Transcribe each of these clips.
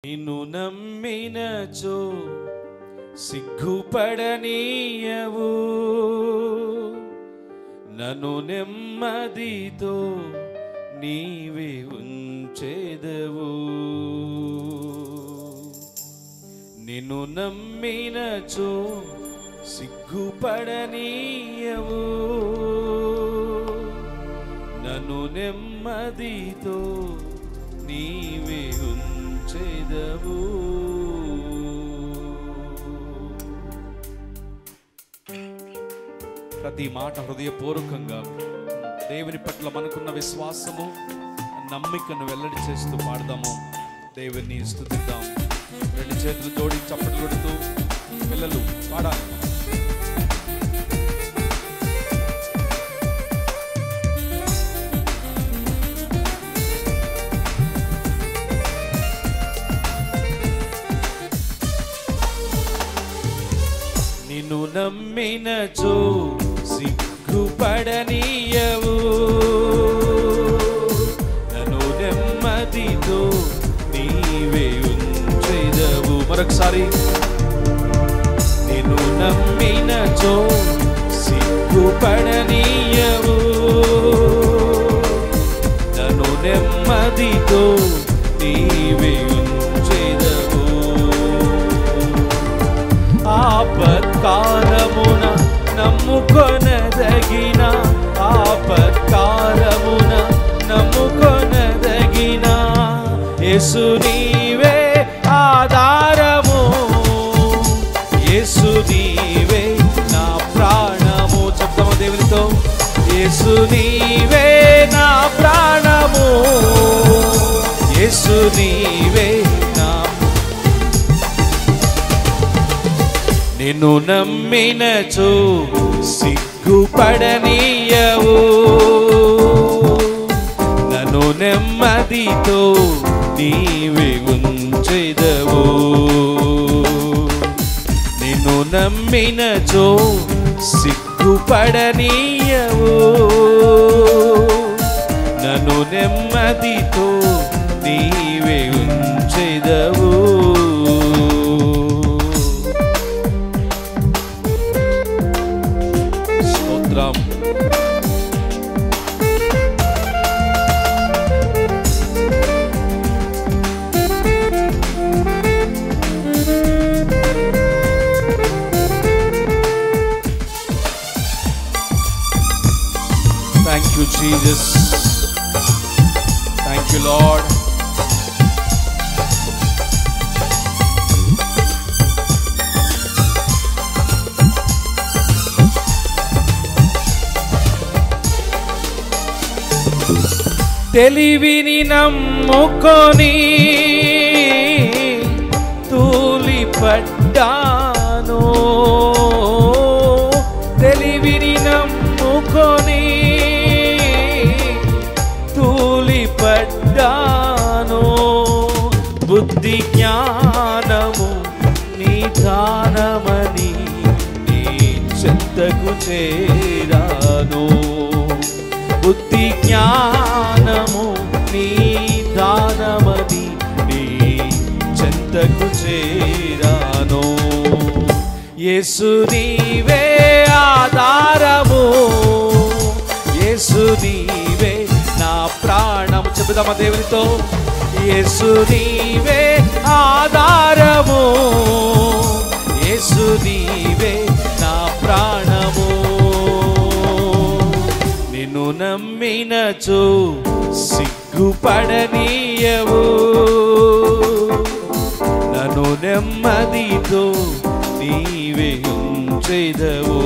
నిన్ను నమ్మినచో సిగ్గుపడనీయవు, నన్ను నెమ్మదితో నీవే ఉంచెదవు. నిన్ను నమ్మినచో సిగ్గుపడనీయవు, నన్ను నెమ్మదితో నీవే ఉంచెదవు. ప్రతి మాట హృదయపూర్వకంగా దేవుని పట్ల మనకున్న విశ్వాసము, నమ్మికను వెల్లడి చేస్తూ పాడదాము. దేవుని స్తుతిద్దాం. రెండు చేతులు జోడి చప్పట్లు కొడుతూ పిల్లలు పాడాలి. నిన్ను నమ్మినచో సిగ్గుపడనీయవు, నన్ను నెమ్మదితో నీవే ఉంచెదవు. మరొకసారి, నిన్ను నమ్మినచో సిగ్గుపడనీయవు, నన్ను నెమ్మదితో నీవే ఉంచెదవు. ఆపత్కాలమున నమ్ముకొనదగిన, ఆపత్కాలమున నమ్ముకొనదగిన యేసు నీవే ఆధారము, యేసు నీవే నా ప్రాణము. చెప్తాము దేవునితో, యేసు నీవే నా ప్రాణము, యేసు నీవే నా. నిన్ను నమ్మినచో సిగ్గుపడనీయవు, నన్ను నెమ్మదితో నీవే ఉంచెదవు. నిన్ను నమ్మినచో సిగ్గుపడనీయవు, నన్ను నెమ్మదితో నీవే ఉంచెదవు. Thank you, Jesus. Thank you, Lord. తెలివిని నమ్ముకొని తూలిపడ్డాను, తెలివిని నమ్ముకొని తూలిపడ్డాను. బుద్ధి జ్ఞానము నిదానమని నీ చెంతకు చేరాను, బుద్ధి జ్ఞానము నిదానమని నీ చెంతకు చేరాను. యేసు నీవే ఆధారము, యేసు నీవే నా ప్రాణము. చెబుదామా దేవునితో, యేసు నీవే ఆధారము, యేసు నీవే నా ప్రాణము. నిన్ను నమ్మినచో సిగ్గుపడనీయవు, నన్ను నెమ్మదితో నీవే ఉంచెదవు.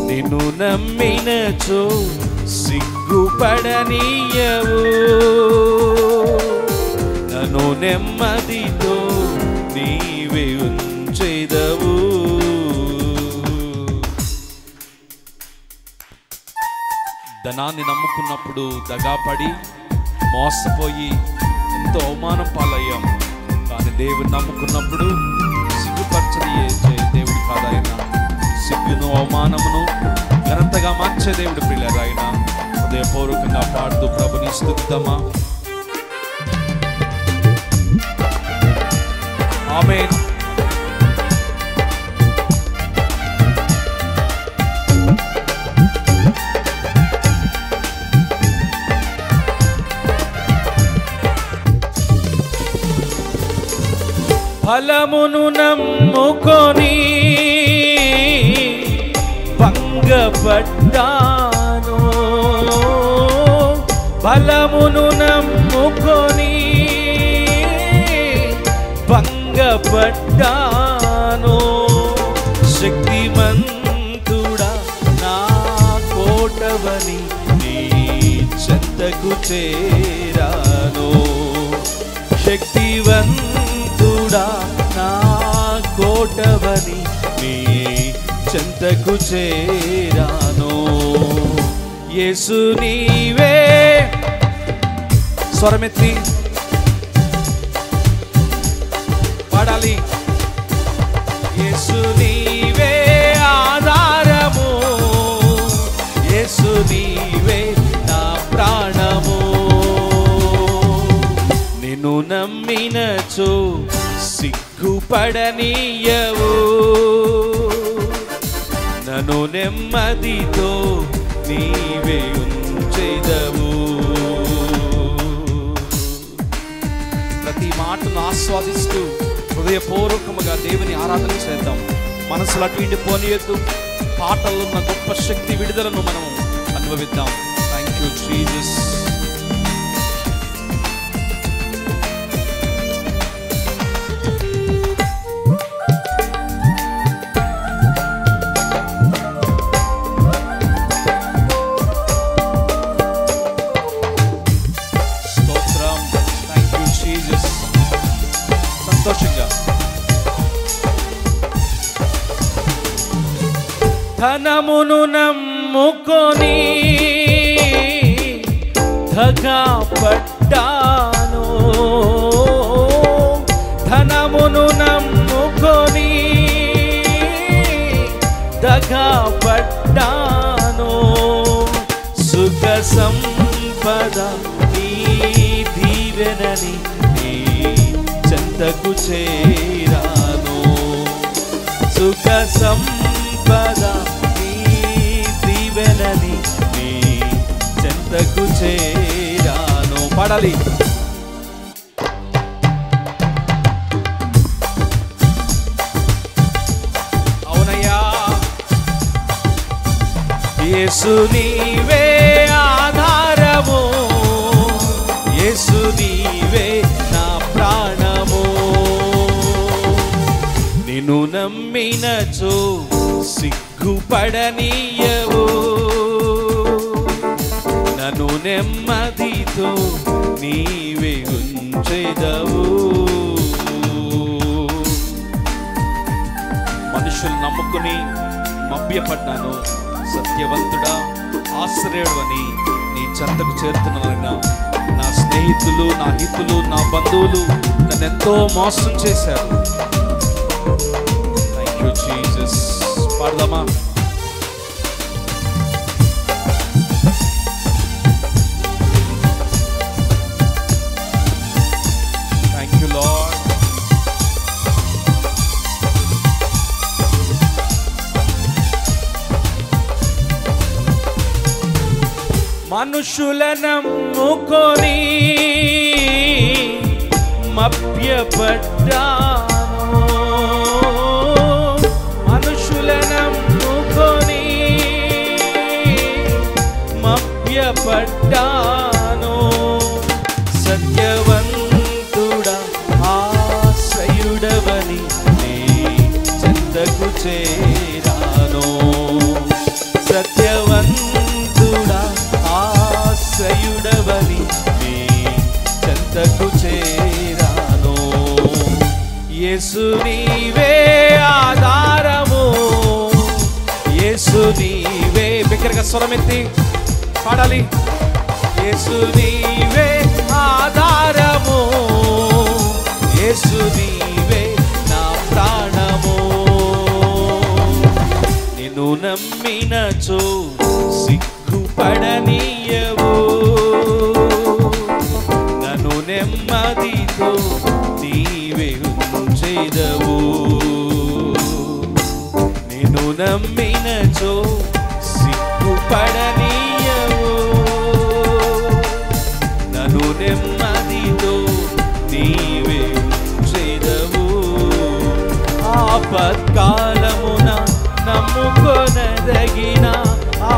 నిన్ను నమ్మినచో సిగ్గుపడనీయవు, నన్ను నెమ్మదితో నీవే ఉంచెదవు. ధనాన్ని నమ్ముకున్నప్పుడు దగాపడి మోసపోయి ఎంతో అవమానం పాలయ్యాం. కానీ దేవుని నమ్ముకున్నప్పుడు సిగ్గుపరచని దేవుడి కాదాయన, సిగ్గును అవమానమును ఘనతగా మార్చే దేవుడు ప్రియులారా. ఆయన హృదయపూర్వకంగా పాడుతూ ప్రభుని స్తుతిద్దామా. ఆమేన్. ఫలమును నమ్ముకొని భంగపడ్డాను, ఫలమును నమ్ముకొని భంగపడ్డాను. శక్తిమంతుడా నా కోటవని నీ చెంతకు చేరాను. శక్తివంతుడా నా కోటవని నీ చెంతకు చేరాను. యేసు నీవే, స్వరమెత్తి పాడాలి. యేసు నీవే ఆధారము, యేసు నీవే నా ప్రాణము. నిన్ను నమ్మినచో సిగ్గుపడనీయవు, నన్ను నెమ్మదితో నీవే ఉంచెదవు. ప్రతి మాటను ఆస్వాదిస్తూ హృదయపూర్వకముగా దేవుని ఆరాధన చేద్దాం. మనసులో అటు ఇటు పోనీయొద్దు. పాటల్లో ఉన్న గొప్ప శక్తి విడుదలను మనం అనుభవిద్దాం. Thank you Jesus. ధనమును నమ్ముకొని దగాపడ్డాను, ధనమును నమ్ముకొని దగాపడ్డాను. సుఖ సంపద నీ దీవెనని నీ చెంతకు చేరాను. సుఖ సంపద నీ దీవెనని నీ చెంతకు చేరాను. పాడాలి. అవునయ్యా, యేసు నీవే ఆధారము, యేసు నీవే నా ప్రాణము. నిన్ను నమ్మినచో సిగ్గుపడనీయవు, నన్ను నెమ్మదితో నీవే ఉంచెదవు. మనుషులు నమ్ముకుని మభ్యపడ్డాను, సత్యవంతుడా ఆశ్రయుడు అని నీ చెంతకు చేరుతున్నానన్నా. నా స్నేహితులు, నా హితులు, నా బంధువులు నన్ను ఎంతో మోసం చేశారు. Thank you Jesus. పాడదామా? Thank you Lord. మనుషుల నమ్ముకొని మభ్యపడ్డాను, మనుషుల నమ్ముకొని మభ్యపడ్డాను. సత్యవంతుడా ఆశ్రయుడవని నీ చెంతకు చేరాను. సత్యవంతుడా ఆశ్రయుడవని నీ చెంతకు చేరాను. యేసు నీవే ఆధారము, యేసు నీవే. బిగ్గరగా స్వరమెత్తి పాడాలి. యేసు నీవే ఆధారము, యేసు నీవే నా ప్రాణము. నిన్ను నమ్మినచో సిగ్గుపడనీయవు, నన్ను నెమ్మదితో నీవే ఉంచెదవు. ఉంచెదవు. నేను నమ్మినచో సిగ్గుపడనీయవు. నన్ను నెమ్మదితో నీవే ఉంచెదవు. ఆపత్కాలమున నమ్ముకొనదగిన,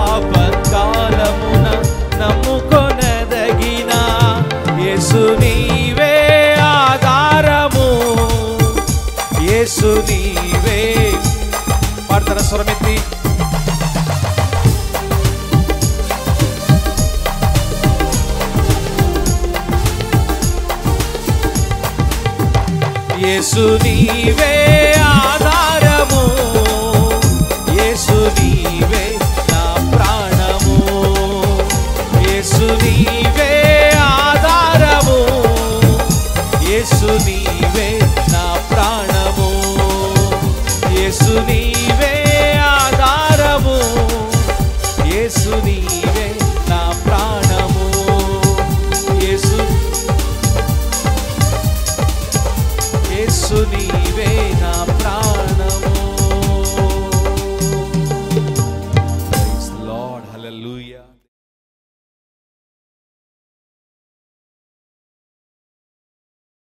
ఆపత్కాలమున నమ్ముకొనదగిన యేసు నీవే ఆధారము. యేసు నీవే. పాడతారా స్వరమెత్తి? యేసు నీవే ఆధారము. యేసు నీవే నా ప్రాణము. యేసు నీవే ఆధారము. యేసు నీవే నా ప్రాణము. యేసు నీవే ఆధారము. యేసు నీవే నా ప్రాణము. యేసు యేసు నీవే నా ప్రాణము.